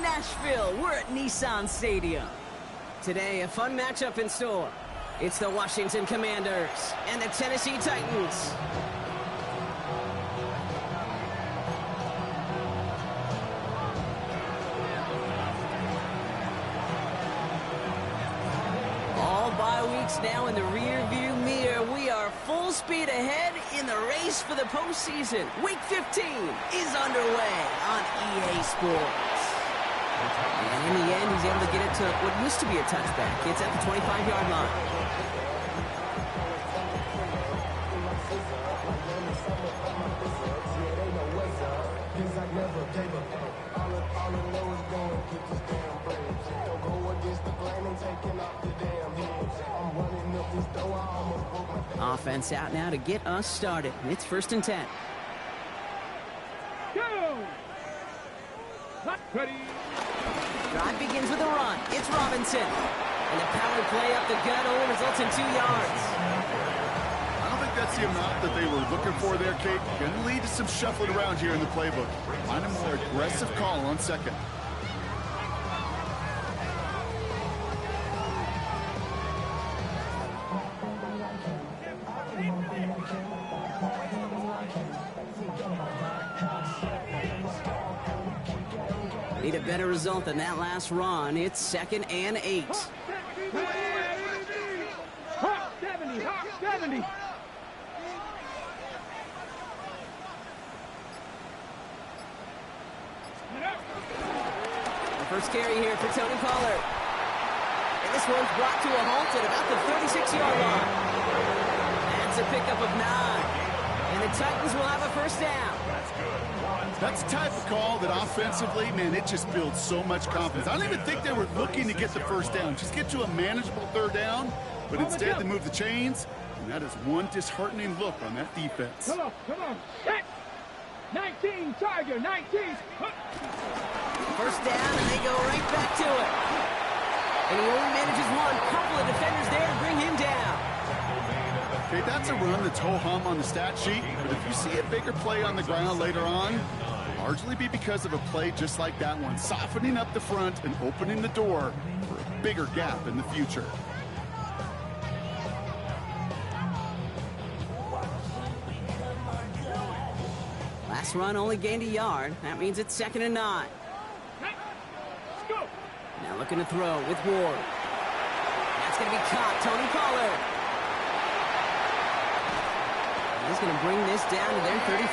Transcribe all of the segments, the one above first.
Nashville. We're at Nissan Stadium. Today, a fun matchup in store. It's the Washington Commanders and the Tennessee Titans. All bye weeks now in the rear-view mirror. We are full speed ahead in the race for the postseason. Week 15 is underway on EA Sports. And in the end, he's able to get it to what used to be a touchback. It's at the 25-yard line. Offense out now to get us started. It's 1st and 10. Go! Ready. Drive begins with a run. It's Robinson. And the power play up the gut only results in 2 yards. I don't think that's the amount that they were looking for there, Kate. Going to lead to some shuffling around here in the playbook. Find a more aggressive call on second. Need a better result than that last run. It's 2nd and 8. Hawk 70, Hawk 70. The first carry here for Tony Pollard. And this one's brought to a halt at about the 36-yard line. That's a pickup of 9. And the Titans will have a first down. That's the type of call that offensively, man, it just builds so much confidence. I don't even think they were looking to get the first down. Just get to a manageable 3rd down. But instead, they move the chains. And that is one disheartening look on that defense. Come on. Set. 19, Tiger, 19. First down, and they go right back to it. And he only manages one. Couple of defenders there to bring him down. Okay, that's a run that's ho-hum on the stat sheet. But if you see a bigger play on the ground later on, it'll largely be because of a play just like that one, softening up the front and opening the door for a bigger gap in the future. Last run only gained a yard. That means it's 2nd and 9. Now looking to throw with Ward. That's going to be caught. Tony Pollard. He's going to bring this down to their 35.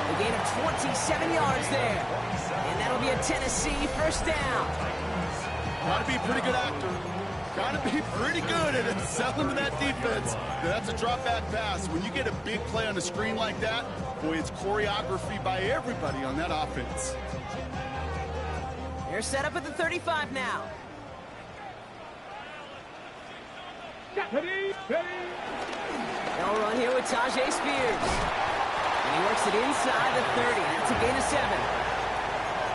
A gain of 27 yards there. And that'll be a Tennessee first down. Got to be a pretty good actor. Got to be pretty good at selling to that defense. That's a drop-back pass. When you get a big play on the screen like that, boy, it's choreography by everybody on that offense. They're set up at the 35 now. Ready. They'll run here with Tajay Spears. And he works it inside the 30. That's a gain of 7.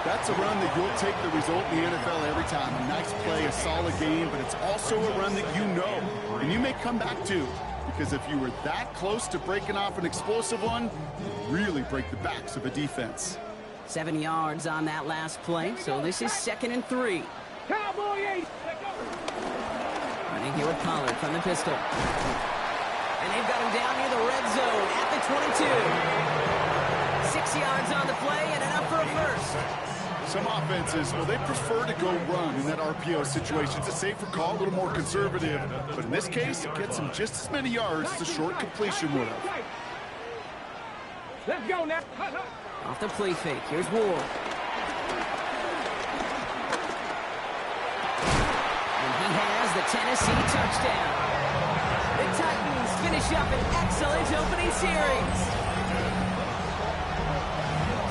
That's a run that you'll take the result in the NFL every time. A nice play, a solid game, but it's also a run that you know, and you may come back to. Because if you were that close to breaking off an explosive one, you really break the backs of a defense. 7 yards on that last play, so this is 2nd and 3. Cowboy 8. Running here with Pollard from the pistol. And they've got him down near the red zone at the 22. 6 yards on the play and enough for a first. Some offenses, well, they prefer to go run in that RPO situation. It's a safer call, a little more conservative. But in this case, it gets them just as many yards as a short completion would have. Let's go now. Off the play fake. Here's Ward. And he has the Tennessee touchdown. The Titans finish up an excellent opening series.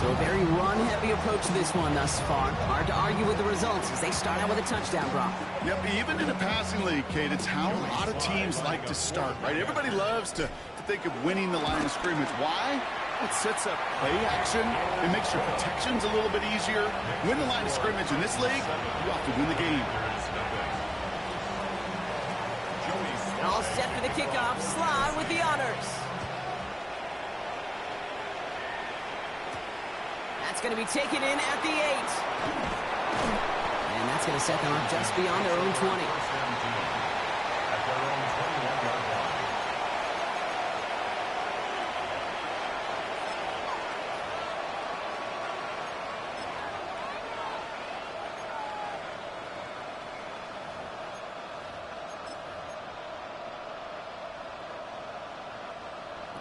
So a very run-heavy approach to this one thus far. Hard to argue with the results as they start out with a touchdown, Brock. Yep, even in a passing league, Kate, it's how a lot of teams like to start, right? Everybody loves to think of winning the line of scrimmage. Why? It sets up play action. It makes your protections a little bit easier. Win the line of scrimmage in this league, you have to win the game. All set for the kickoff. Slide with the honors. That's going to be taken in at the 8. That's going to set them up just beyond their own 20.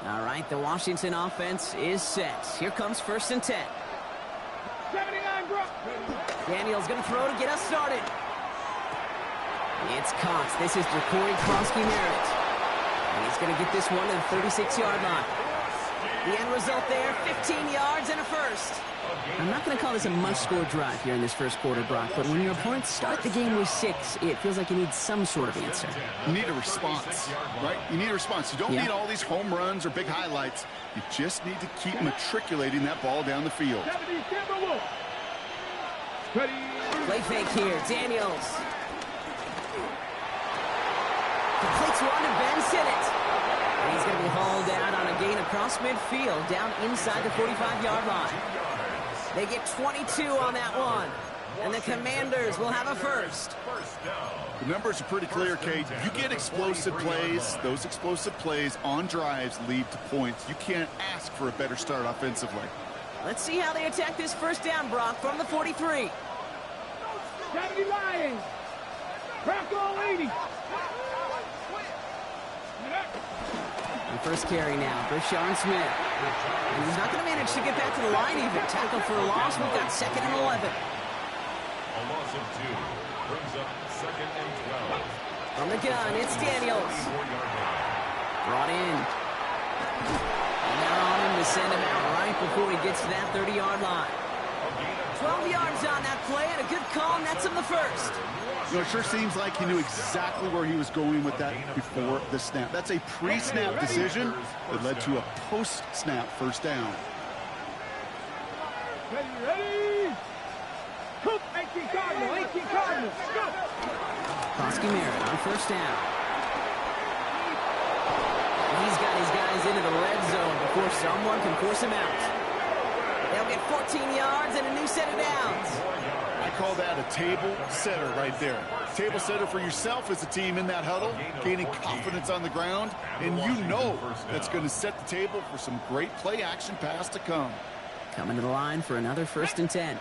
All right, the Washington offense is set. Here comes 1st and 10. 79, bro. Daniel's going to throw to get us started. It's Cox. This is Corey Krosky-Merritt. And he's going to get this one to the 36-yard line. The end result there, 15 yards and a first. I'm not going to call this a must-score drive here in this first quarter, Brock, but when your opponents start the game with 6, it feels like you need some sort of answer. You need a response, right? You need a response. You don't need all these home runs or big highlights. You just need to keep matriculating that ball down the field. Play fake here, Daniels. Completes one to Ben Sinnott. And he's going to be hauled out on a gain across midfield, down inside the 45-yard line. They get 22 on that one. And the Commanders will have a first. The numbers are pretty clear, Kate. You get explosive plays. Those explosive plays on drives lead to points. You can't ask for a better start offensively. Let's see how they attack this first down, Brock, from the 43. 70 Lions. Bronco 80. And first carry now, Brashard Smith. And he's not going to manage to get back to the line even. Tackle for a loss. We've got 2nd and 11. A loss of 2 brings up 2nd and 12. From the gun, it's Daniels. Brought in. And they're on him to send him out right before he gets to that 30-yard line. 12 yards on that play and a good call, and that's him the first. You know, it sure seems like he knew exactly where he was going with that before the snap. That's a pre-snap decision that led to a post-snap first down. Ready. Cook, 18 Cardinal, 18 Cardinal. Krosky-Merritt on first down. He's got his guys into the red zone before someone can force him out. They'll get 14 yards and a new set of downs. I call that a table setter right there. Table setter for yourself as a team in that huddle, gaining confidence on the ground, and you know that's going to set the table for some great play action pass to come. Coming to the line for another 1st and 10.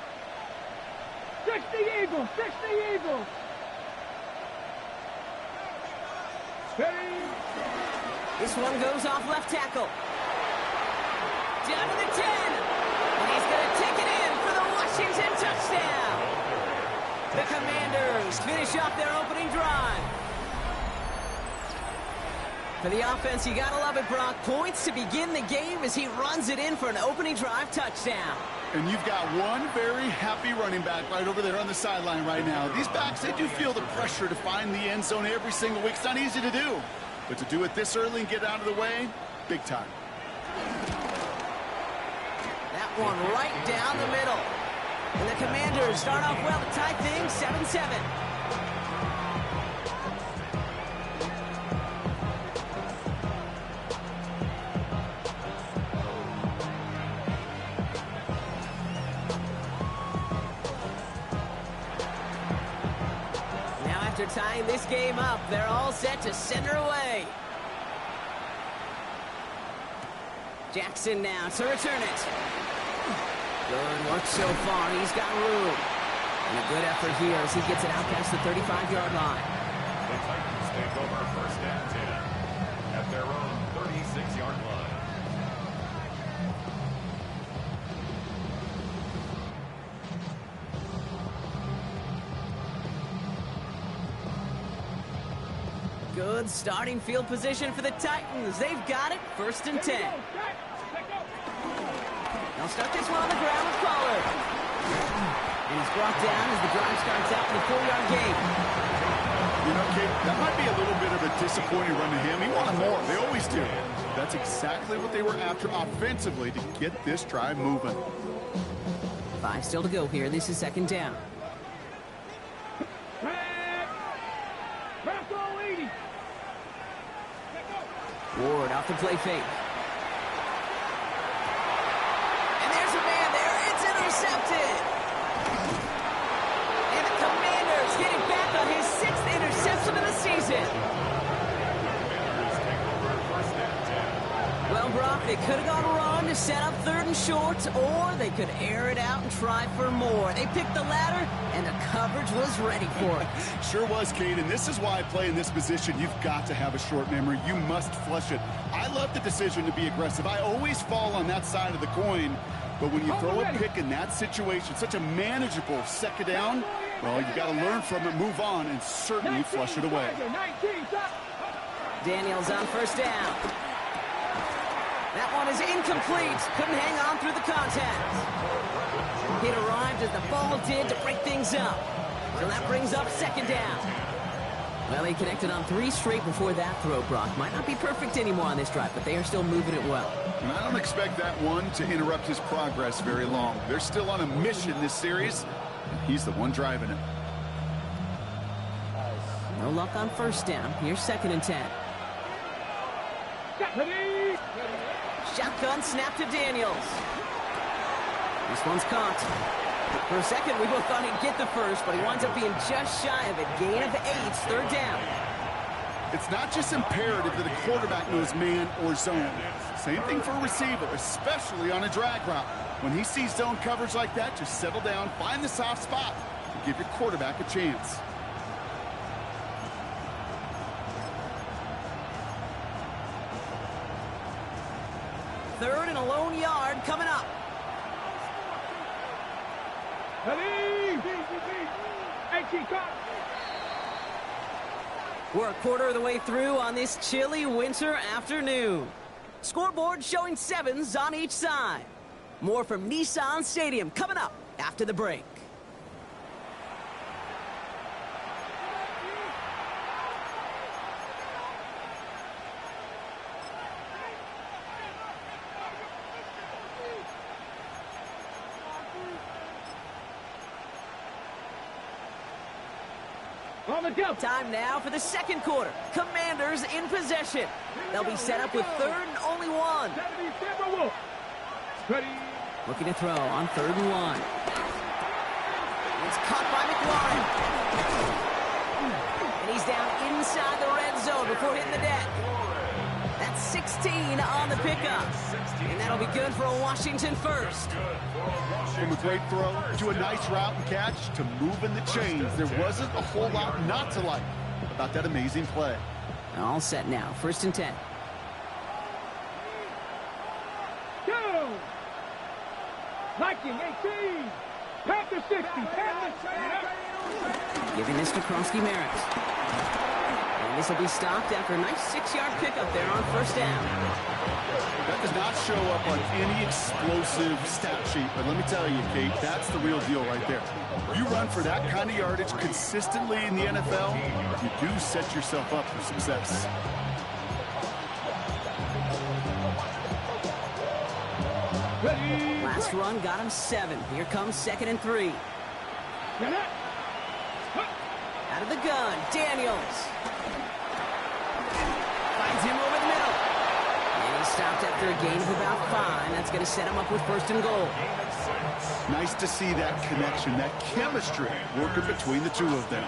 60 Eagles, 60 Eagles. This one goes off left tackle. Down to the 10. And he's going to take it in for the Washington touchdown. The Commanders finish off their opening drive. For the offense, you got to love it, Brock. Points to begin the game as he runs it in for an opening drive touchdown. And you've got one very happy running back right over there on the sideline right now. These backs, they do feel the pressure to find the end zone every single week. It's not easy to do. But to do it this early and get out of the way, big time. That one right down the middle. And the Commanders start off well to tie things 7-7. Now after tying this game up, they're all set to send her away. Jackson now to return it. Good work so far. He's got room. And a good effort here as he gets it out past the 35-yard line. The Titans take over 1st and 10 at their own 36-yard line. Good starting field position for the Titans. They've got it. 1st and 10. They'll start this one on the ground with Pollard. And he's brought down as the drive starts out in the 4-yard gain. You know, Kate, that might be a little bit of a disappointing run to him. He wanted more. They always do. That's exactly what they were after offensively to get this drive moving. 5 still to go here. This is 2nd down. Ward off the play fake. And there's a man there. It's intercepted. And the Commanders could have gone run to set up 3rd and short, or they could air it out and try for more. They picked the latter, and the coverage was ready for it. Sure was, Kate, and this is why I play in this position. You've got to have a short memory. You must flush it. I love the decision to be aggressive. I always fall on that side of the coin, but when you throw a pick in that situation, such a manageable 2nd down, well, you got to learn from it, move on, and certainly flush it away. Daniels on 1st down. That one is incomplete. Couldn't hang on through the contact. It arrived as the ball did to break things up. So that brings up 2nd down. Well, he connected on 3 straight before that throw, Brock. Might not be perfect anymore on this drive, but they are still moving it well. And I don't expect that one to interrupt his progress very long. They're still on a mission this series. He's the one driving it. No luck on 1st down. Here's 2nd and 10. Shotgun snap to Daniels. This one's caught. For a second, we both thought he'd get the first, but he winds up being just shy of a gain of 8, 3rd down. It's not just imperative that a quarterback knows man or zone. Same thing for a receiver, especially on a drag route. When he sees zone coverage like that, just settle down, find the soft spot, and give your quarterback a chance. Third and a lone yard coming up. We're a quarter of the way through on this chilly winter afternoon. Scoreboard showing 7s on each side. More from Nissan Stadium coming up after the break. Time now for the 2nd quarter. Commanders in possession. They'll be set up with 3rd and only 1. Looking to throw on 3rd and 1. It's caught by McLaurin. And he's down inside the red zone before hitting the deck. That's 16 on the pickup. And that'll be good for a Washington first. From a great throw to a nice route and catch to moving the chains, there wasn't a whole lot not to like about that amazing play. All set now. 1st and 10. Go! Viking 18. Panther 60. Giving this to Kronsky-Merritt. And this will be stopped after a nice 6-yard pickup there on 1st down. That does not show up on any explosive stat sheet, but let me tell you, Kate, that's the real deal right there. You run for that kind of yardage consistently in the NFL, you do set yourself up for success. Last run got him 7. Here comes 2nd and 3. Out of the gun, Daniels. Finds him over the middle. And he stopped after a gain of about 5. That's going to set him up with 1st and goal. Nice to see that connection, that chemistry working between the two of them.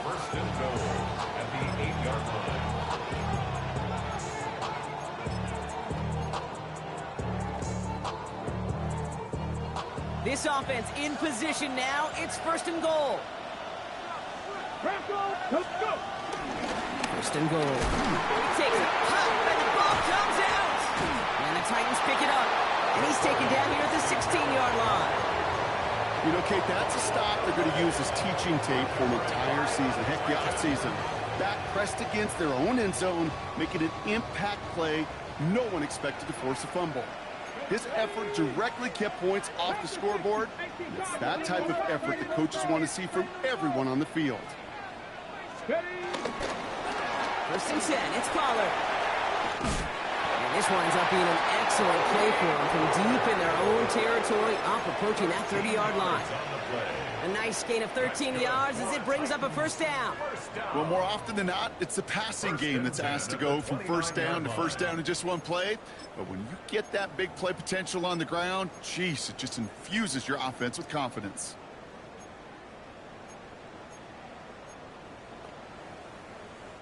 1st and goal at the 8-yard line. This offense in position now. It's 1st and goal. 1st and goal. He takes a hop and the ball comes out. And the Titans pick it up. And he's taken down here at the 16-yard line. You know, Kate, that's a stop they're going to use as teaching tape for an entire season. Heck, the offseason. Back pressed against their own end zone, making an impact play. No one expected to force a fumble. His effort directly kept points off the scoreboard. It's that type of effort the coaches want to see from everyone on the field. 1st and 10, it's Pollard. And this winds up being an excellent play for him from deep in their own territory, up approaching that 30-yard line. A nice gain of 13 yards as it brings up a 1st down. Well, more often than not, it's the passing game that's asked to go from 1st down to 1st down in just one play. But when you get that big play potential on the ground, geez, it just infuses your offense with confidence.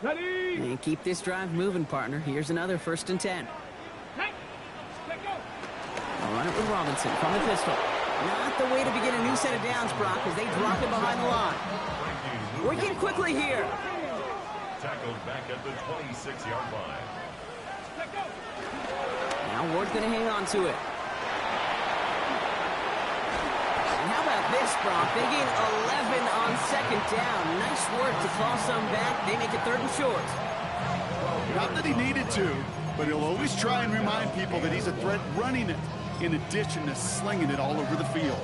Ready? And keep this drive moving, partner. Here's another 1st and 10. run it with Robinson from the pistol. Not the way to begin a new set of downs, Brock, as they drop it behind the line. Working quickly here. Tackled back at the 26-yard line. Now Ward's going to hang on to it. And how about this, Brock? They gain 11 on second down. Nice work to claw some back. They make it 3rd and short. Not that he needed to, but he'll always try and remind people that he's a threat running it, in addition to slinging it all over the field.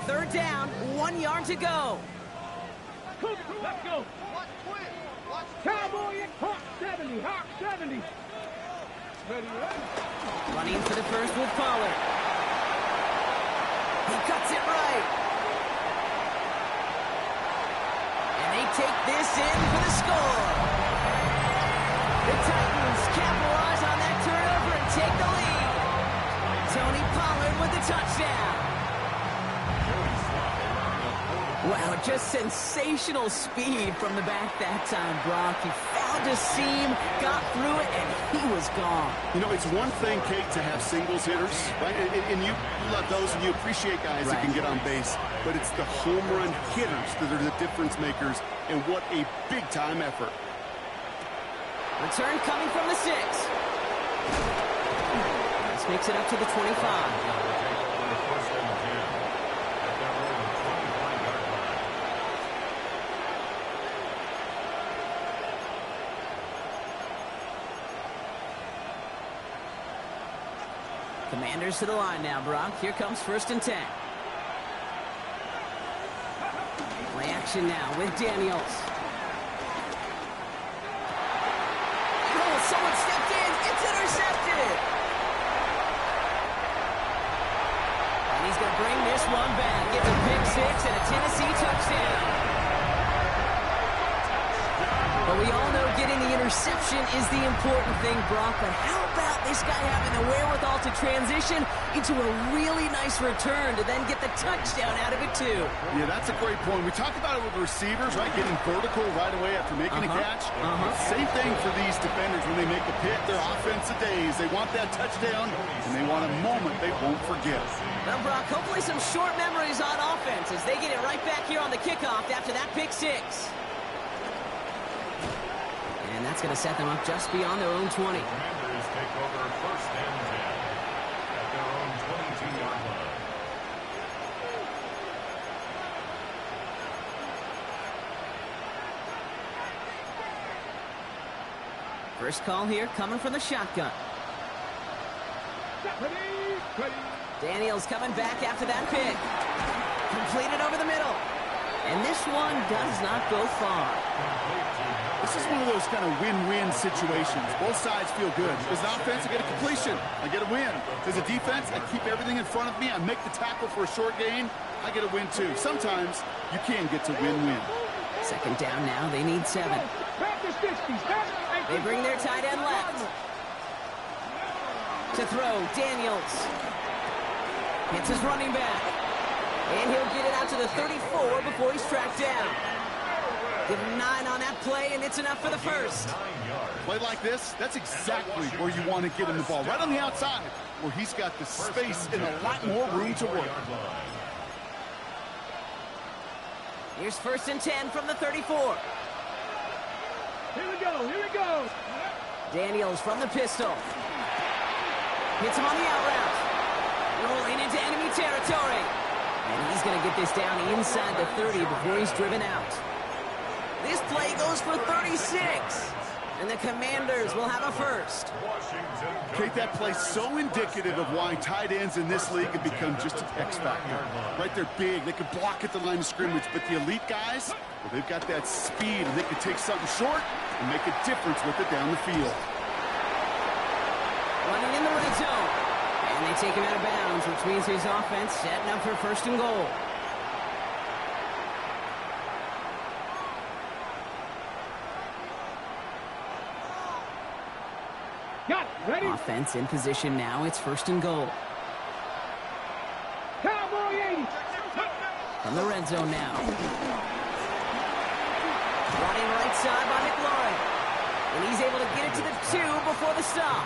3rd down, 1 yard to go. Let's go. Cowboy and Hawk 70. Hawk 70. Ready, ready. Running for the first with Pollard. He cuts it right. And they take this in for the score. The Titans capitalize on that turnover and take the lead. Tony Pollard with the touchdown. Wow, just sensational speed from the back that time, Brock. He found a seam, got through it, and he was gone. You know, it's one thing, Kate, to have singles hitters, right? And you love those, and you appreciate guys that can get on base. But it's the home run hitters that are the difference makers, and what a big-time effort. Return coming from the 6. This makes it up to the 25. Commanders to the line now, Brock. Here comes 1st and 10. Play action now with Daniels. Oh, someone stepped in. It's intercepted. And he's going to bring this one back. It's a pick 6 and a Tennessee touchdown. But we all know getting the interception is the important thing, Brock. But how about this guy having the wherewithal to transition into a really nice return to then get the touchdown out of it, too? Yeah, that's a great point. We talk about it with receivers, right? Getting vertical right away after making a catch. Same thing for these defenders when they make a pick. Their offensive days. They want that touchdown, and they want a moment they won't forget. Now, Brock, hopefully some short memories on offense as they get it right back here on the kickoff after that pick 6. And that's going to set them up just beyond their own 20. Commanders take over 1st and 10 at their own 22-yard line. First call here coming from the shotgun. Ready. Daniels coming back after that pick. Completed over the middle. And this one does not go far. This is one of those kind of win-win situations. Both sides feel good. As an offense, I get a completion. I get a win. As a defense, I keep everything in front of me. I make the tackle for a short gain. I get a win, too. Sometimes you can get to win-win. 2nd down now. They need 7. They bring their tight end left. To throw, Daniels. Hits his running back. And he'll get it out to the 34 before he's tracked down. Give him 9 on that play, and it's enough for the first. Play like this, that's exactly where you want to get him the ball. Right on the outside, where he's got the space and a lot more room to work. Here's 1st and 10 from the 34. Here we go. Daniels from the pistol. Hits him on the out route. Rolling into enemy territory. And he's going to get this down inside the 30 before he's driven out. This play goes for 36. And the Commanders will have a first. Kate, that play's so indicative of why tight ends in this league have become just an X factor. Right, they're big. They can block at the line of scrimmage. But the elite guys, well, they've got that speed, and they can take something short and make a difference with it down the field. Running in the red zone. And they take him out of bounds, which means his offense setting up for 1st and goal. Got it. Ready. Offense in position now. It's 1st and goal. Cowboy 80. From the red zone now. Running right side by McLaurin. And he's able to get it to the 2 before the stop.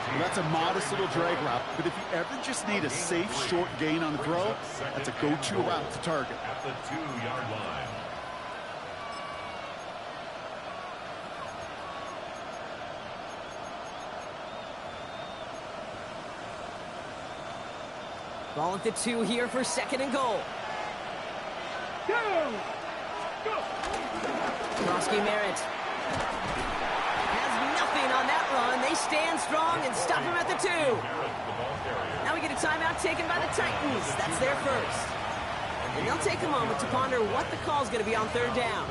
Well, that's a modest little drag route, but if you ever just need a safe, short gain on the throw, that's a go-to route to target. At the 2-yard line. Ball at the 2 here for 2nd and goal. Go! Go! Krosky Merritt has nothing on that run. They stand strong and stop him at the 2. Now we get a timeout taken by the Titans. That's their first. And they'll take a moment to ponder what the call's going to be on 3rd down.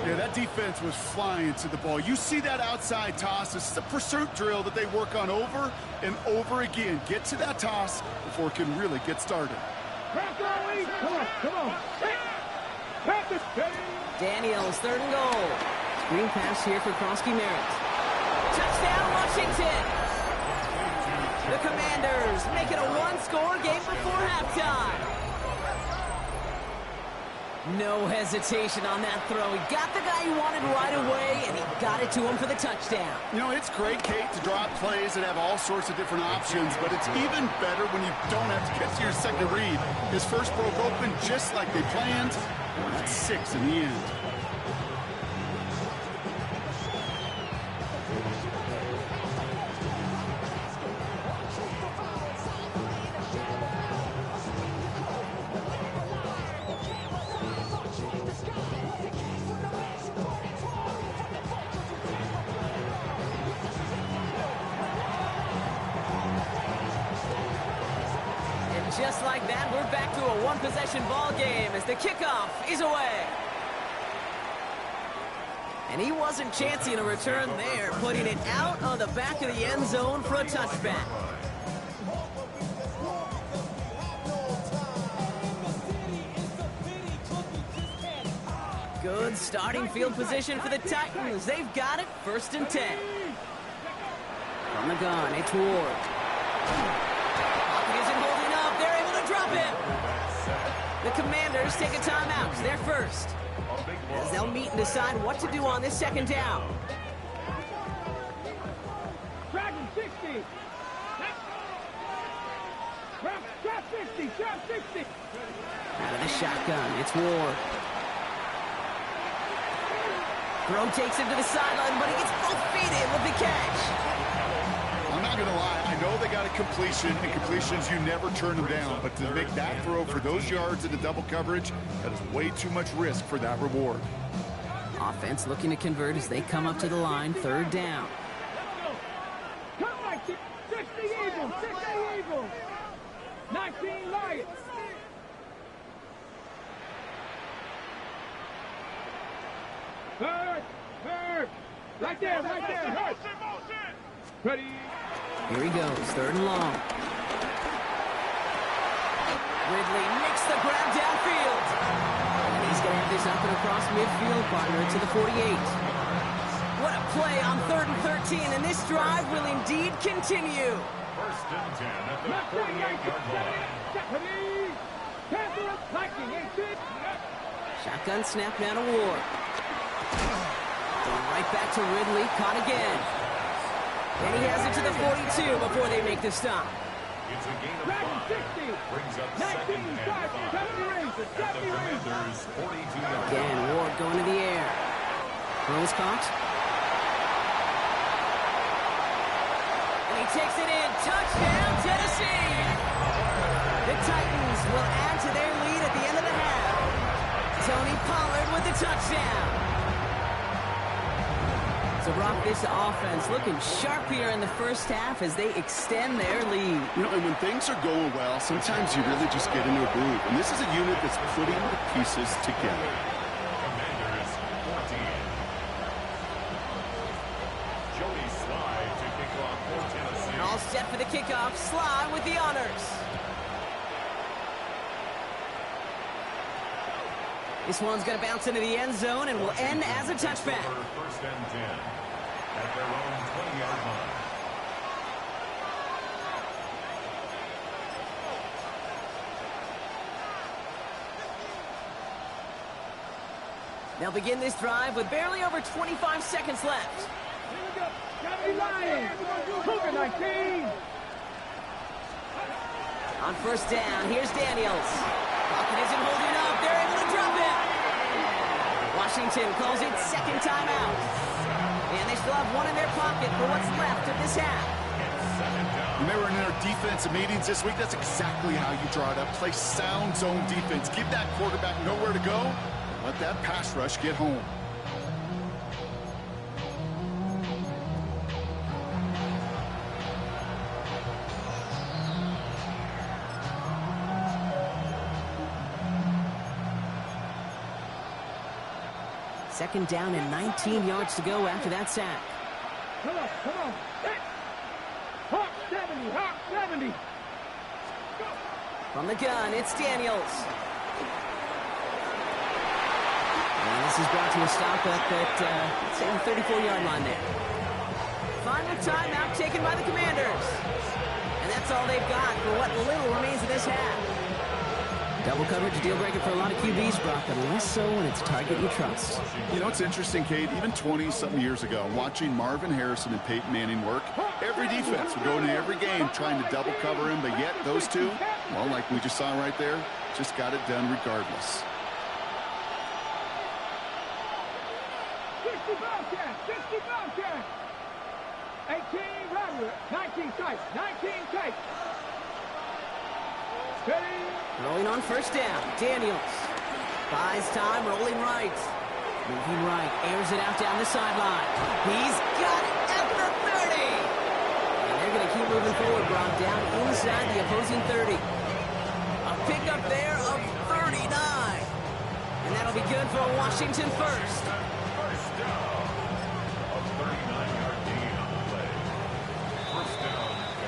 Yeah, that defense was flying to the ball. You see that outside toss. This is a pursuit drill that they work on over and over again. Get to that toss before it can really get started. Come on, come on. Pass it. Daniels, 3rd and goal. Screen pass here for Krosky Merritt. Touchdown, Washington. The Commanders make it a 1-score game before halftime. No hesitation on that throw. He got the guy he wanted right away, and he got it to him for the touchdown. You know, it's great, Kate, to draw up plays and have all sorts of different options, but it's even better when you don't have to get to your second read. His first broke open just like they planned, and that's 6 in the end. Just like that, we're back to a one-possession ball game as the kickoff is away. And he wasn't chancing a return there, putting it out on the back of the end zone for a touchback. Good starting field position for the Titans. They've got it, 1st and 10. From the gun, it's Ward. Drop him. The Commanders take a timeout. They're first, as they'll meet and decide what to do on this 2nd down. Dragon 60. Drop 60. Drop 60. Out of the shotgun, it's Ward. Throw takes him to the sideline, but he gets both feet in with the catch. I'm not going to lie. I know they got a completion, and completions, you never turn them down. But to make that throw for those yards into double coverage, that is way too much risk for that reward. Offense looking to convert as they come up to the line, 3rd down. Come like 60 Eagles. 60 Eagles. 19 Lions. Hurt. Right there. Hurt. Ready. Here he goes, 3rd and long. Ridley makes the grab downfield. And he's going to have this up and across midfield, partner to the 48. What a play on 3rd and 13, and this drive will indeed continue. 1st and 10 at the 48-yard line. Shotgun snap now to Ward. Going right back to Ridley, caught again. And he has it to the 42 before they make the stop. It's a gain of 5. Brings up 2nd and 5. At the Commanders' 42-yard line. Again, Ward going to the air. Throws caught. And he takes it in. Touchdown, Tennessee! The Titans will add to their lead at the end of the half. Tony Pollard with the touchdown. So, Brock, this offense looking sharp here in the first half as they extend their lead. You know, and when things are going well, sometimes you really just get into a groove. And this is a unit that's putting the pieces together. Commanders 14. Jody Slide to kick off for Tennessee. And all set for the kickoff. Sly with the honors. This one's going to bounce into the end zone and will end as a touchback. 1st and 10 at their own 20-yard line. They'll begin this drive with barely over 25 seconds left. Here we go. Johnny Lions. Cougar 19. On first down, here's Daniels. Pocket isn't holding up. They're able to drop it. Washington calls it second timeout. And they still have one in their pocket for what's left of this half. Remember in our defensive meetings this week, that's exactly how you draw it up. Play sound zone defense. Give that quarterback nowhere to go. Let that pass rush get home. Second down and 19 yards to go after that sack. Come on, come on. Hawk 70, Hawk 70. From the gun, it's Daniels. And this is brought to a stop up at, let's say, the 34-yard line there. Final timeout taken by the Commanders. And that's all they've got for what little remains of this half. Double coverage, a deal breaker for a lot of QBs, Brock, but less so when it's a target you trust. You know, it's interesting, Kate, even 20-something years ago, watching Marvin Harrison and Peyton Manning work, every defense would go into every game trying to double cover him, but yet those two, well, like we just saw right there, just got it done regardless. 60 Bobcats, 60 Bobcats. 18 Robert, 19 tight, 19 tight. Ready? Rolling on first down, Daniels. Buys time, rolling right. Moving right, airs it out down the sideline. He's got it at the 30. And they're going to keep moving forward, Brock, down inside the opposing 30. A pickup there of 39. And that'll be good for a Washington first. First down. A 39-yard gain on the play. First down.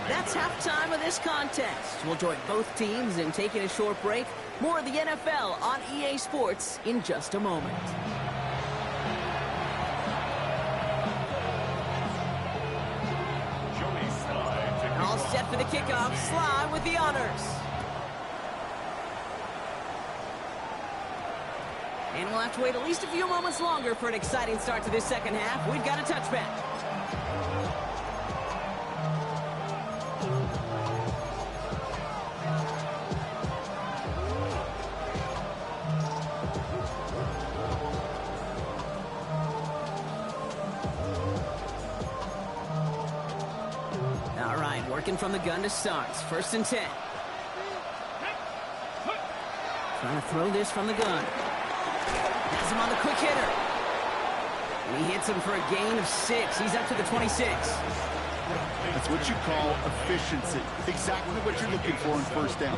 That's halftime of this contest. We'll join both teams in taking a short break. More of the NFL on EA Sports in just a moment. Joey Sly to kick All off. set for the kickoff. Sly with the honors. And we'll have to wait at least a few moments longer for an exciting start to this second half. We've got a touchback. All right, working from the gun to start. First and 10. Trying to throw this from the gun. Has him on the quick hitter. And he hits him for a gain of 6. He's up to the 26. That's what you call efficiency. Exactly what you're looking for in first down.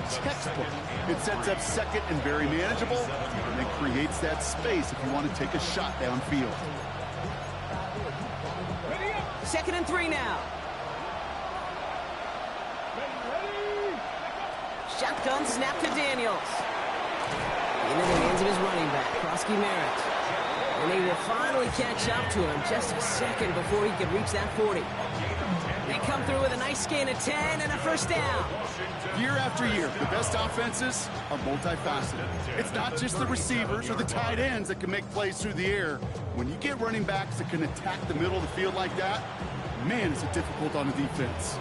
Textbook. It sets up second and very manageable, and it creates that space if you want to take a shot downfield. Second and 3 now. Shotgun snap to Daniels. Into the hands of his running back, Krosky Merritt. And they will finally catch up to him just a second before he can reach that 40. They come through with a nice gain of 10 and a first down. Year after year, the best offenses are multifaceted. It's not just the receivers or the tight ends that can make plays through the air. When you get running backs that can attack the middle of the field like that, man, is it difficult on the defense.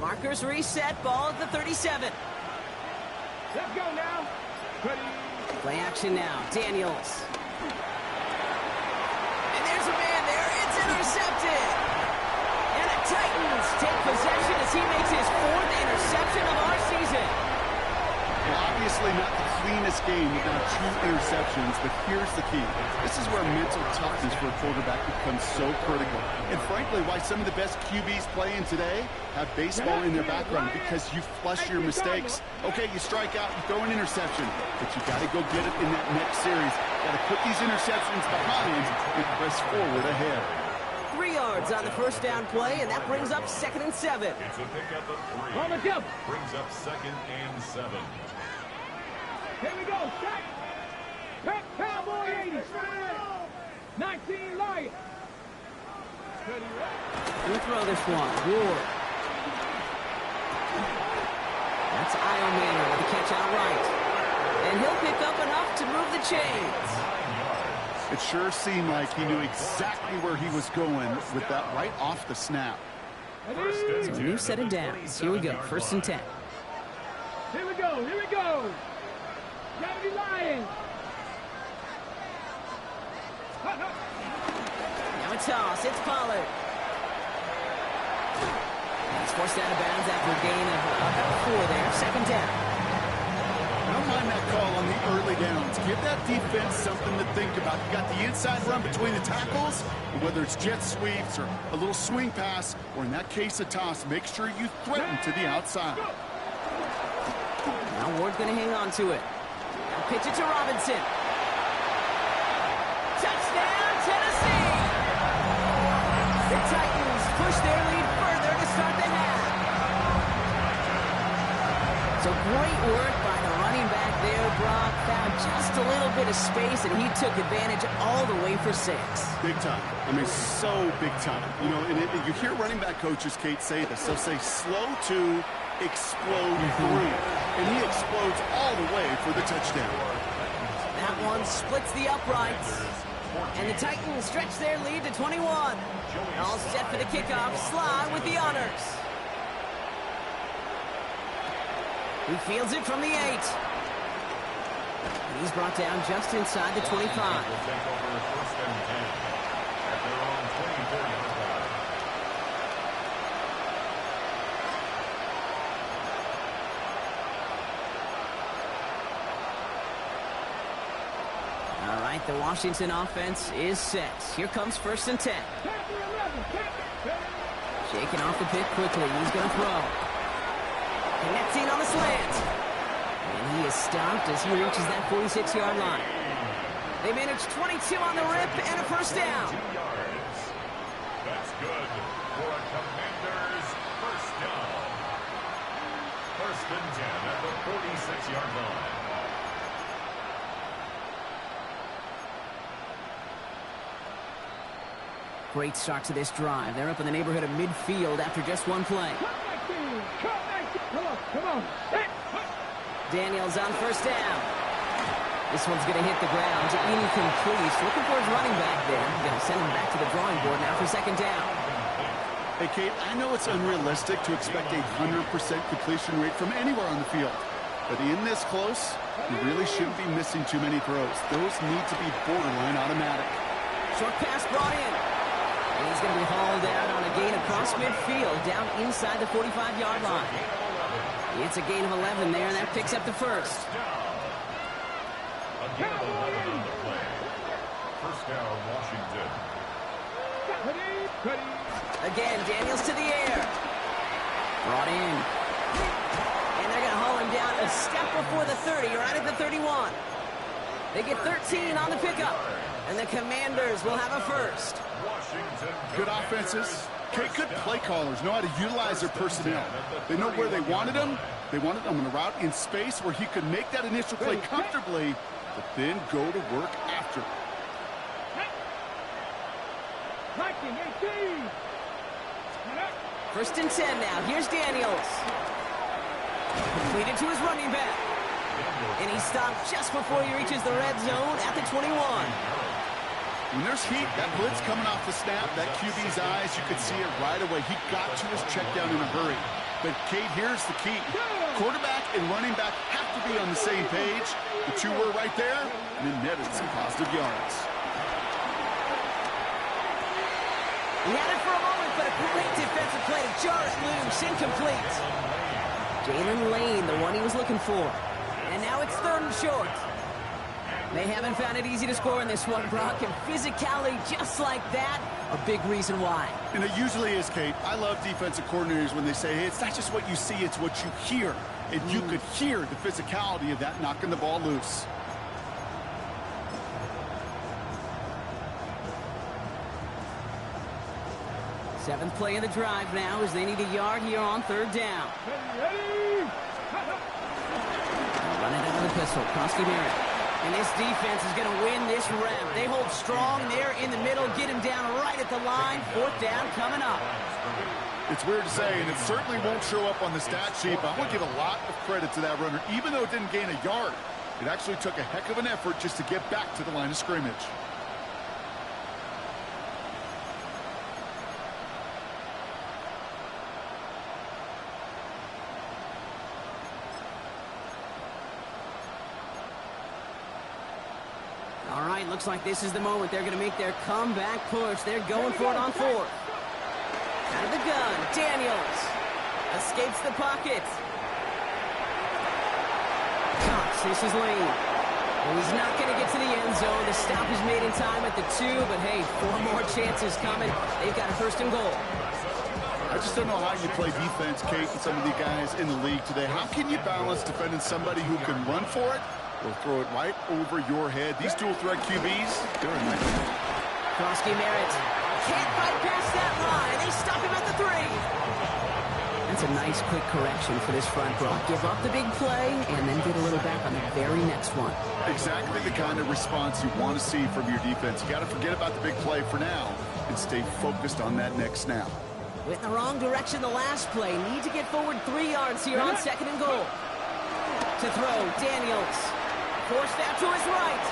Markers reset, ball at the 37. Let's go now. Ready? Play action now, Daniels. And there's a man there, it's intercepted. And the Titans take possession as he makes his 4th interception of our season. Well, obviously not the cleanest game without 2 interceptions, but here's the key. This is where mental toughness for a quarterback becomes so critical. And frankly, why some of the best QBs playing today have baseball in their background, because you flush your mistakes. Okay, you strike out, you throw an interception, but you got to go get it in that next series. Got to put these interceptions behind and press forward ahead. 3 yards on the first down play, and that brings up 2nd and 7. It's a pick at the 3. On the jump. Brings up 2nd and 7. Here we go. Shot. Cowboy 80. 19 Lions. We'll throw this one. Ward. It's Io Manor with the catch outright. And he'll pick up enough to move the chains. It sure seemed like he knew exactly where he was going with that right off the snap. So a new set of downs. Here we go, 1st and 10. Here we go, here we go. Gravity Lions. Now a toss, it's Pollard. He's forced out of bounds after a gain of about 4 there. 2nd down. I don't mind that call on the early downs. Give that defense something to think about. You got the inside run between the tackles, and whether it's jet sweeps or a little swing pass, or in that case a toss, make sure you threaten to the outside. Now Ward's going to hang on to it. Now pitch it to Robinson. Touchdown, Tennessee! The Titans push their lead further to start the half. So great work by the running back there, Brock. Found just a little bit of space, and he took advantage all the way for 6. Big time. I mean, so big time. You know, and you hear running back coaches, Kate, say this. They'll say slow to explode through. And he explodes all the way for the touchdown. That one splits the uprights. And the Titans stretch their lead to 21. All set for the kickoff. Sly with the honors. He fields it from the 8. And he's brought down just inside the 25. All right, the Washington offense is set. Here comes 1st and 10. Shaking off the pick quickly. He's going to throw. Connecting on the slant. And he is stopped as he reaches that 46-yard line. They manage 22 on the rip and a 1st down. That's good for a Commander's 1st down. 1st and 10 at the 46-yard line. Great start to this drive. They're up in the neighborhood of midfield after just one play. Come on. Daniels on 1st down. This one's going to hit the ground. Incomplete. Looking for his running back there. Going to send him back to the drawing board now for 2nd down. Hey, Kate, I know it's unrealistic to expect a 100% completion rate from anywhere on the field. But in this close, you really shouldn't be missing too many throws. Those need to be borderline automatic. Short pass brought in. And he's going to be hauled out on a gain across midfield, down inside the 45-yard line. It's a gain of 11 there, and that picks up the 1st. A gain of 11 on the play. 1st down, Washington. Again, Daniels to the air. Brought in. And they're going to haul him down a step before the 30, right at the 31. They get 13 on the pickup. And the Commanders will have a 1st. Good offenses. Okay, good play callers know how to utilize their personnel. They know where they wanted them. They wanted them on a route in space where he could make that initial play comfortably, but then go to work after. 1st and 10 now. Here's Daniels. Completed to his running back. And he stopped just before he reaches the red zone at the 21. When there's heat, that blitz coming off the snap, that QB's eyes, you could see it right away. He got to his check down in a hurry. But, Kate, here's the key. Quarterback and running back have to be on the same page. The two were right there, and it netted some positive yards. He had it for a moment, but a great defensive play to jar it loose. Incomplete. Jalen Lane, the one he was looking for. And now it's 3rd and short. They haven't found it easy to score in this one, Brock, and physicality just like that, a big reason why. And it usually is, Kate. I love defensive coordinators when they say, hey, it's not just what you see, it's what you hear. And you could hear the physicality of that knocking the ball loose. Seventh play of the drive now as they need a yard here on 3rd down. Run it out of the pistol. Krosky Merritt. And this defense is going to win this round. They hold strong there in the middle, get him down right at the line. 4th down coming up. It's weird to say, and it certainly won't show up on the stat sheet, but I'm going to give a lot of credit to that runner. Even though it didn't gain a yard, it actually took a heck of an effort just to get back to the line of scrimmage. All right, looks like this is the moment. They're going to make their comeback push. They're going for it on fourth. Out of the gun, Daniels escapes the pocket. Cox, this is Lane. And he's not going to get to the end zone. The stop is made in time at the 2, but hey, 4 more chances coming. They've got a first and goal. I just don't know how you play defense, Kate, with some of the guys in the league today. How can you balance defending somebody who can run for it or throw it right over your head? These dual threat QBs, they're a nightmare. Krosky Merritt can't fight past that line. They stop him at the 3. That's a nice quick correction for this front row. Give up the big play and then get a little back on the very next one. Exactly the kind of response you want to see from your defense. You got to forget about the big play for now and stay focused on that next snap. Went in the wrong direction the last play. Need to get forward 3 yards here on second and goal. To throw, Daniels. Forced out to his right.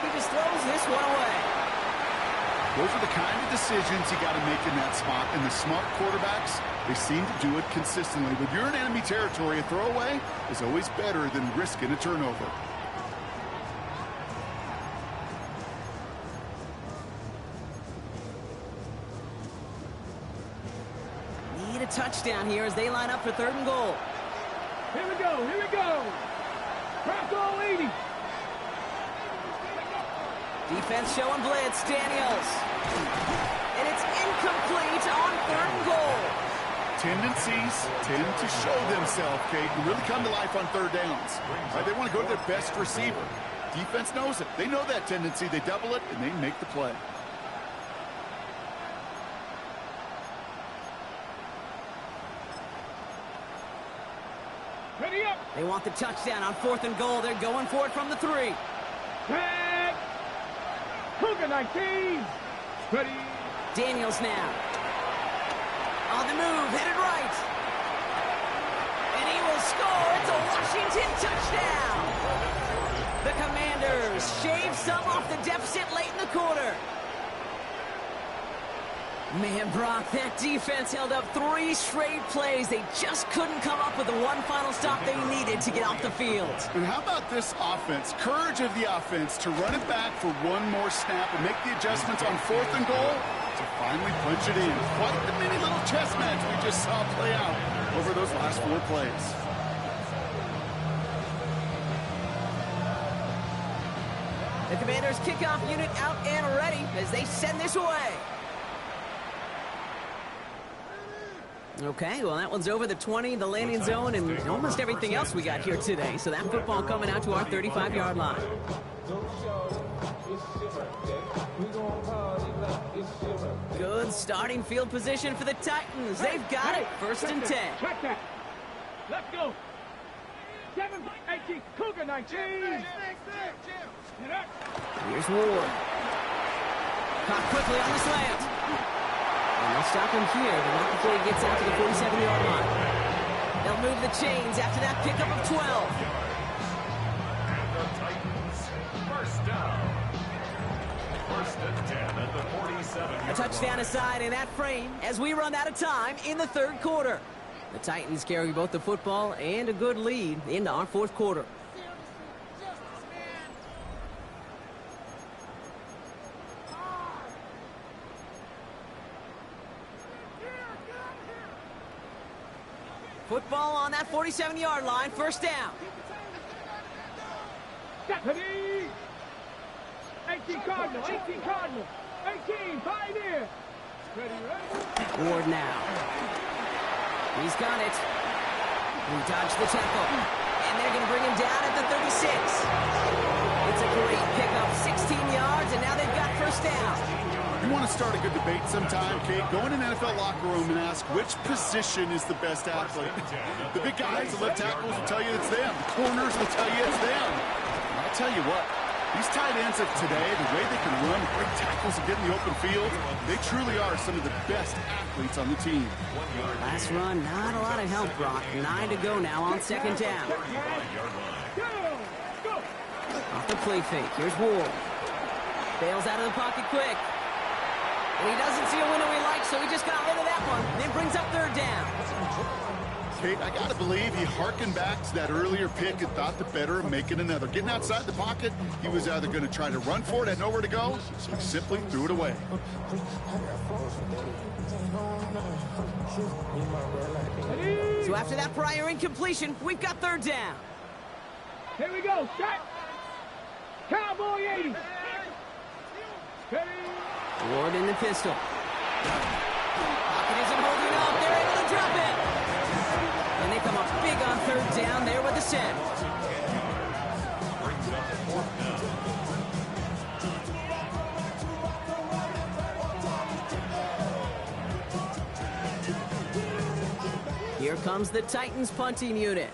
He just throws this one away. Those are the kind of decisions you got to make in that spot. And the smart quarterbacks, they seem to do it consistently. When you're in enemy territory, a throwaway is always better than risking a turnover. Need a touchdown here as they line up for third and goal. Here we go, here we go. Cross all 80. Defense showing blitz, Daniels. And it's incomplete on third and goal. Tendencies tend to show themselves, Kate, and really come to life on third downs. Right? They want to go to their best receiver. Defense knows it. They know that tendency. They double it, and they make the play. Ready up. They want the touchdown on fourth and goal. They're going for it from the 3. Tag. Cougar 19. Ready. Daniels now. On the move, headed right. And he will score. It's a Washington touchdown. The Commanders shave some off the deficit late in the quarter. Man, Brock, that defense held up 3 straight plays. They just couldn't come up with the one final stop they needed to get off the field. And how about this offense? Courage of the offense to run it back for one more snap and make the adjustments on fourth and goal to finally punch it in. Quite the mini little chess match we just saw play out over those last 4 plays. The Commanders' kickoff unit out and ready as they send this away. Okay, well, that one's over the 20, the landing zone, and almost everything else we got here today. So that football coming out to our 35-yard line. Good starting field position for the Titans. They've got it. First and 10. Check that. Let's go. 7, 18, Cougar 19. Here's Ward. Caught quickly on the slant. And they'll stop him here, but not before he gets out to the 47-yard line. They'll move the chains after that pickup of 12. And the Titans, first down. First and 10 at the 47-yard A touchdown aside in that frame as we run out of time in the third quarter. The Titans carry both the football and a good lead into our fourth quarter. Football on that 47-yard line, first down. Deputy. 18 Cardinal, 18 Cardinal, 18 Pioneer. Ready. Ward now. He's got it. He dodged the tackle. And they're going to bring him down at the 36. It's a great pickup, 16 yards, and now they've got first down. You want to start a good debate sometime, Kate? Go in an NFL locker room and ask which position is the best athlete. The big guys, the left tackles will tell you it's them. The corners will tell you it's them. And I'll tell you what, These tight ends of today, the way they can run, break tackles, and get in the open field, they truly are some of the best athletes on the team. Last run, not a lot of help, Brock. 9 to go now on second down. Off the play fake. Here's Ward. Bails out of the pocket quick. And he doesn't see a window he likes, so he just got rid of that one. Then brings up third down. Kate, I got to believe he harkened back to that earlier pick and thought the better of making another. Getting outside the pocket, he was either going to try to run for it, had nowhere to go, so he simply threw it away. So after that prior incompletion, we've got third down. Here we go. Shot. Cowboy 80. Ward in the pistol. Pocket isn't holding up. They're able to drop it. And they come up big on third down there with the set. Here comes the Titans punting unit.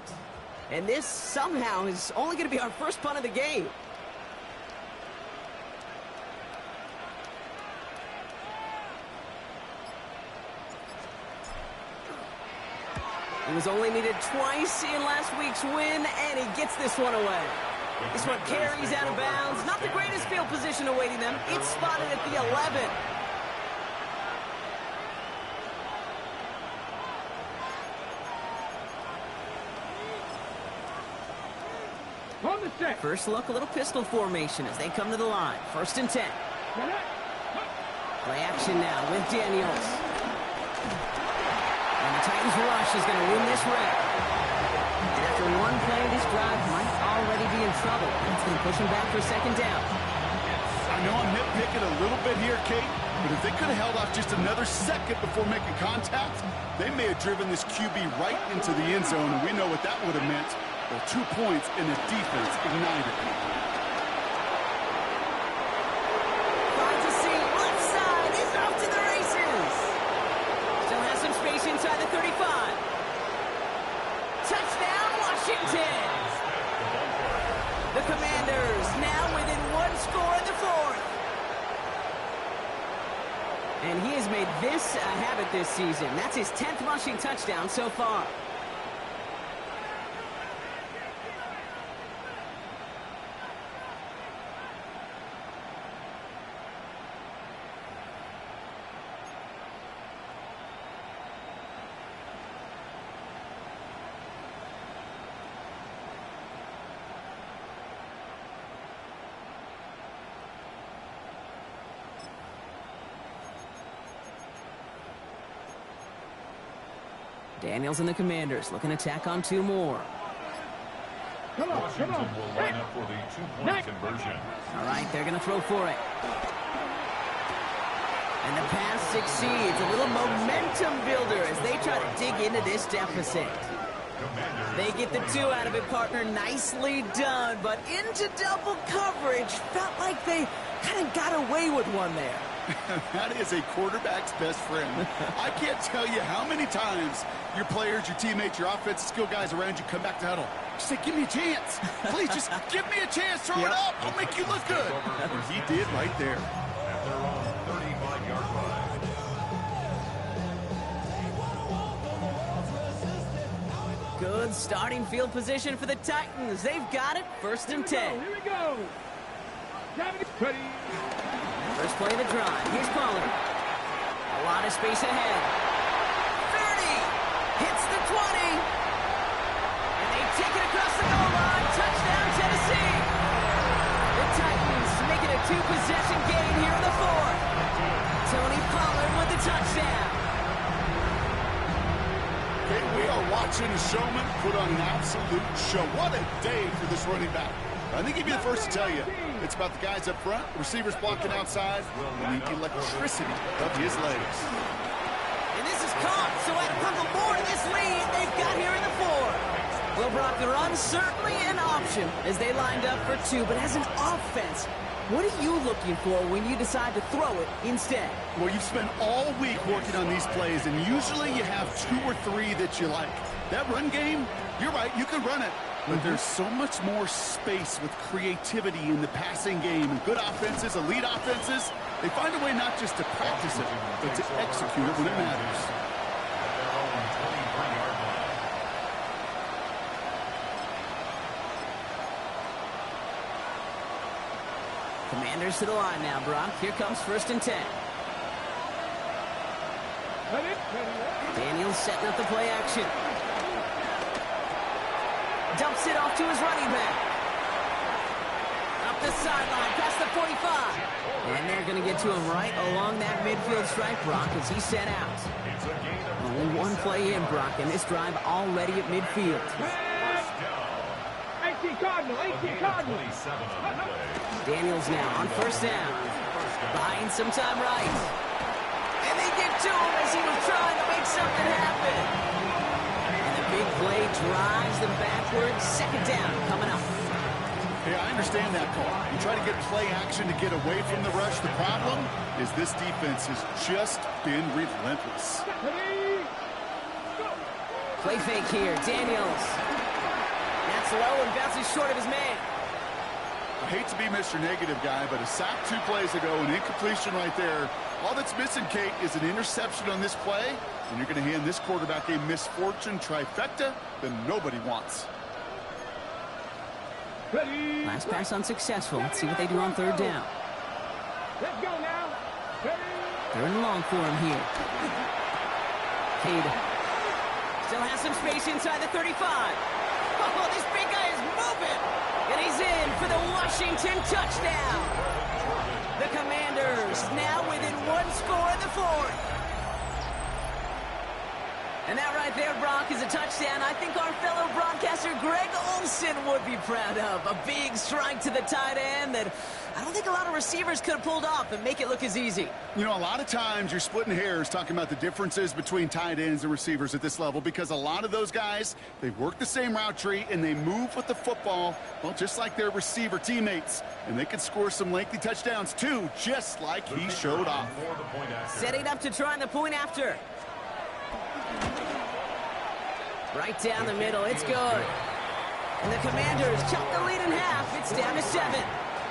And this somehow is only going to be our first punt of the game. He was only needed twice in last week's win, and he gets this one away. This one carries out of bounds. Not the greatest field position awaiting them. It's spotted at the 11. On the set. First look, a little pistol formation as they come to the line. 1st and 10. Play action now with Daniels. And the Titans rush is going to win this round. And after one play, this drive might already be in trouble. It's going to push him back for second down. I know I'm nitpicking a little bit here, Kate, but if they could have held off just another second before making contact, they may have driven this QB right into the end zone, and we know what that would have meant. Well, 2 points in the defense ignited. Finds a seam, left side, is off to the races. Still has some space inside the 35. Touchdown, Washington. The Commanders now within one score in the 4th. And he has made this a habit this season. That's his 10th rushing touchdown so far. Daniels and the Commanders looking to tack on 2 more. Come on. Washington will line up for the 2-point conversion. All right, they're going to throw for it. And the pass succeeds. A little momentum builder as they try to dig into this deficit. They get the 2 out of it, partner. Nicely done, but into double coverage. Felt like they kind of got away with one there. That is a quarterback's best friend. I can't tell you how many times your players, your teammates, your offensive skill guys around you come back to huddle. Just say, give me a chance. Please, just give me a chance. Throw it up. I'll make you look good. And he did right there. At their own 35-yard line. Good starting field position for the Titans. They've got it. 1st and 10. Here we go. First play of the drive. Here's Pollard. A lot of space ahead. 30. Hits the 20. And they take it across the goal line. Touchdown, Tennessee. The Titans make it a 2-possession game here in the 4th. Tony Pollard with the touchdown. Okay, we are watching a showman put on an absolute show. What a day for this running back. I think he'd be the first to tell you. It's about the guys up front, receivers blocking outside, and the electricity of his legs. And this is caught, so add a couple more to this lead they've got here in the 4th. Well, Brock, the run certainly an option as they lined up for 2, but as an offense, what are you looking for when you decide to throw it instead? Well, you've spent all week working on these plays, and usually you have 2 or 3 that you like. That run game, you're right, you could run it. But there's so much more space with creativity in the passing game. And good offenses, elite offenses, they find a way not just to practice it, but to execute it when it matters. Commanders to the line now, Brock. Here comes 1st and 10. Daniels setting up the play action. Dumps it off to his running back. Up the sideline, past the 45. And they're going to get to him right along that midfield stripe, Brock, as he's set out. Only one play in, Brock, and this drive already at midfield. 18 Cardinal, 18 Cardinal. Daniels now on 1st down. Buying some time right. And they get to him as he was trying to make something happen. And the big play drives them backwards. 2nd down coming up. Yeah, I understand that call. You try to get play action to get away from the rush. The problem is this defense has just been relentless. Play fake here. Daniels. That's low and bounces short of his man. I hate to be Mr. Negative guy, but a sack 2 plays ago, an incompletion right there. All that's missing, Kate, is an interception on this play, and you're going to hand this quarterback a misfortune trifecta that nobody wants. Ready. Last pass unsuccessful. Let's see what they do on 3rd down. Let's go now. Ready. 3rd and long for him here. Cade still has some space inside the 35. Oh, this big guy is moving. And he's in for the Washington touchdown. The Commanders now within 1 score in the 4th. And that right there, Brock, is a touchdown I think our fellow broadcaster Greg Olsen would be proud of. A big strike to the tight end that I don't think a lot of receivers could have pulled off and make it look as easy. You know, a lot of times you're splitting hairs talking about the differences between tight ends and receivers at this level because a lot of those guys, they work the same route tree and they move with the football, well, just like their receiver teammates. And they can score some lengthy touchdowns, too, just like he showed off. Setting up to try the point after. Right down the middle, it's good. And the Commanders chop the lead in half. It's down to 7.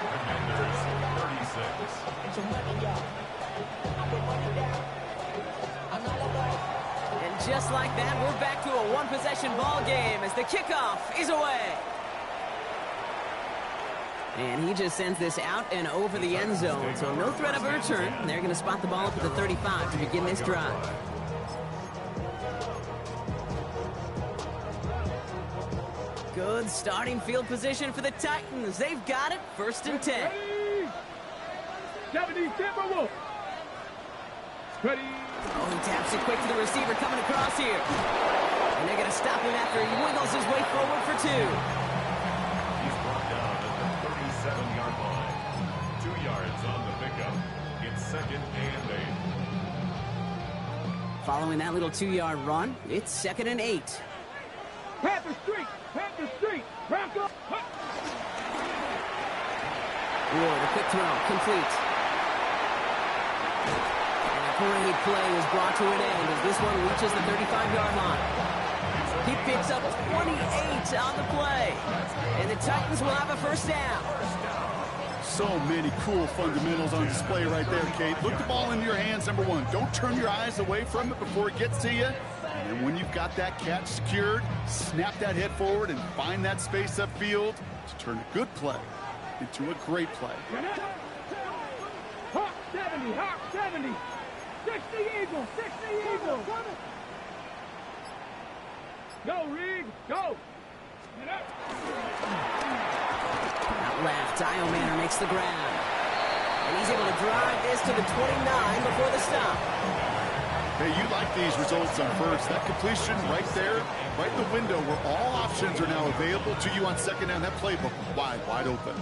Commanders 36. And just like that, we're back to a 1-possession ball game as the kickoff is away. And he just sends this out and over the end zone. So no threat of a return. They're going to spot the ball up at the 35 to begin this drive. Good starting field position for the Titans. They've got it. 1st and 10. 70 Timberwolves. Ready. Oh, he taps it quick to the receiver coming across here. And they're going to stop him after he wiggles his way forward for 2. He's brought down at the 37-yard line. 2 yards on the pickup. It's 2nd and 8. Following that little 2-yard run, it's 2nd and 8. Panther Street. Panther Street. Bronco. Ward, a quick throw, complete. And a great play is brought to an end as this one reaches the 35-yard line. He picks up 28 on the play. And the Titans will have a 1st down. So many cool fundamentals on display right there, Kate. Look the ball into your hands, number 1. Don't turn your eyes away from it before it gets to you. And when you've got that catch secured, snap that head forward and find that space upfield to turn a good play into a great play. Hawk 70, Hawk 70. 60 Eagles, 60 Eagles. Go, Reed, go. Out left, Manor makes the grab. And he's able to drive this to the 29 before the stop. Hey, you like these results on first. That completion right there, right in the window where all options are now available to you on 2nd down. That playbook wide open.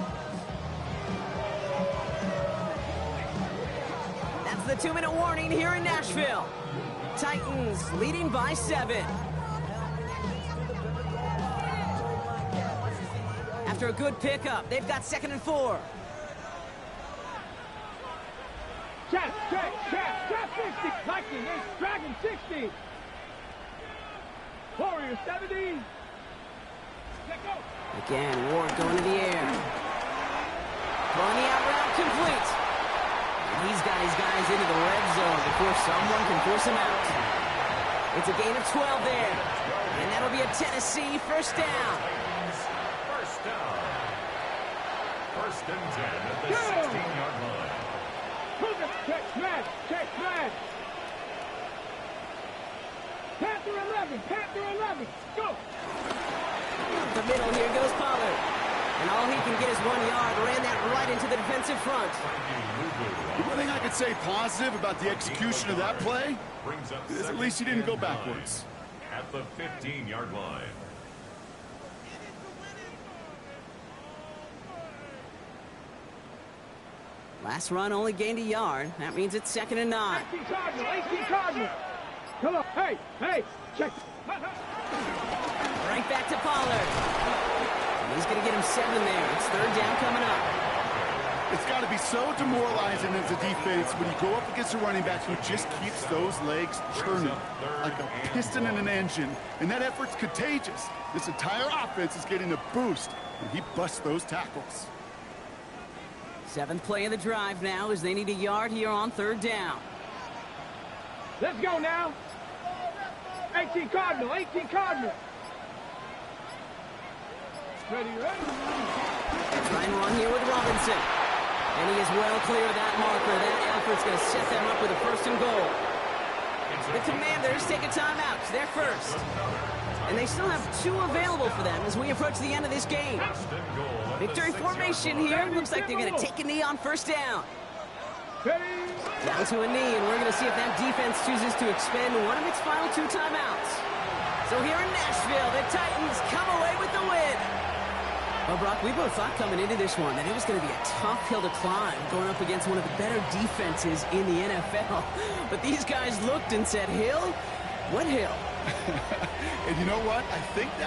That's the 2-minute warning here in Nashville. Titans leading by 7. After a good pickup, they've got 2nd and 4. Trap 60. Viking, Dragon 60. Warrior 70. Again, Ward going to the air. Throwing the out route complete. And he's got his guys into the red zone before someone can force him out. It's a gain of 12 there. And that'll be a Tennessee first down. First down. First and 10 at the 16-yard line. Check smash. Check smash. Panther 11. Panther 11. Go. Up the middle, here goes Pollard. And all he can get is 1 yard. Ran that right into the defensive front. One thing I could say positive about the execution of that play is at least he didn't go backwards. At the 15-yard line. Last run only gained a yard. That means it's 2nd and 9. 18 Cardinal. 18 Cardinal. Come on. Hey. Check. Right back to Pollard. And he's going to get him 7 there. It's 3rd down coming up. It's got to be so demoralizing as a defense when you go up against a running back who just keeps those legs churning like a piston in an engine. And that effort's contagious. This entire offense is getting a boost, and he busts those tackles. 7th play of the drive now as they need a yard here on 3rd down. Let's go now. 18 Cardinal. 18 Cardinal. Ready. Try and run here with Robinson. And he is well clear of that marker. That effort's going to set them up with a 1st and goal. The Commanders take a timeout. They're first. And they still have 2 available for them as we approach the end of this game. Victory formation here. Looks like they're going to take a knee on 1st down. Down to a knee, and we're going to see if that defense chooses to expend one of its final 2 timeouts. So here in Nashville, the Titans come away with the win. Well, Brock, we both thought coming into this one that it was going to be a tough hill to climb going up against one of the better defenses in the NFL. But these guys looked and said, Hill? What hill? And you know what? I think that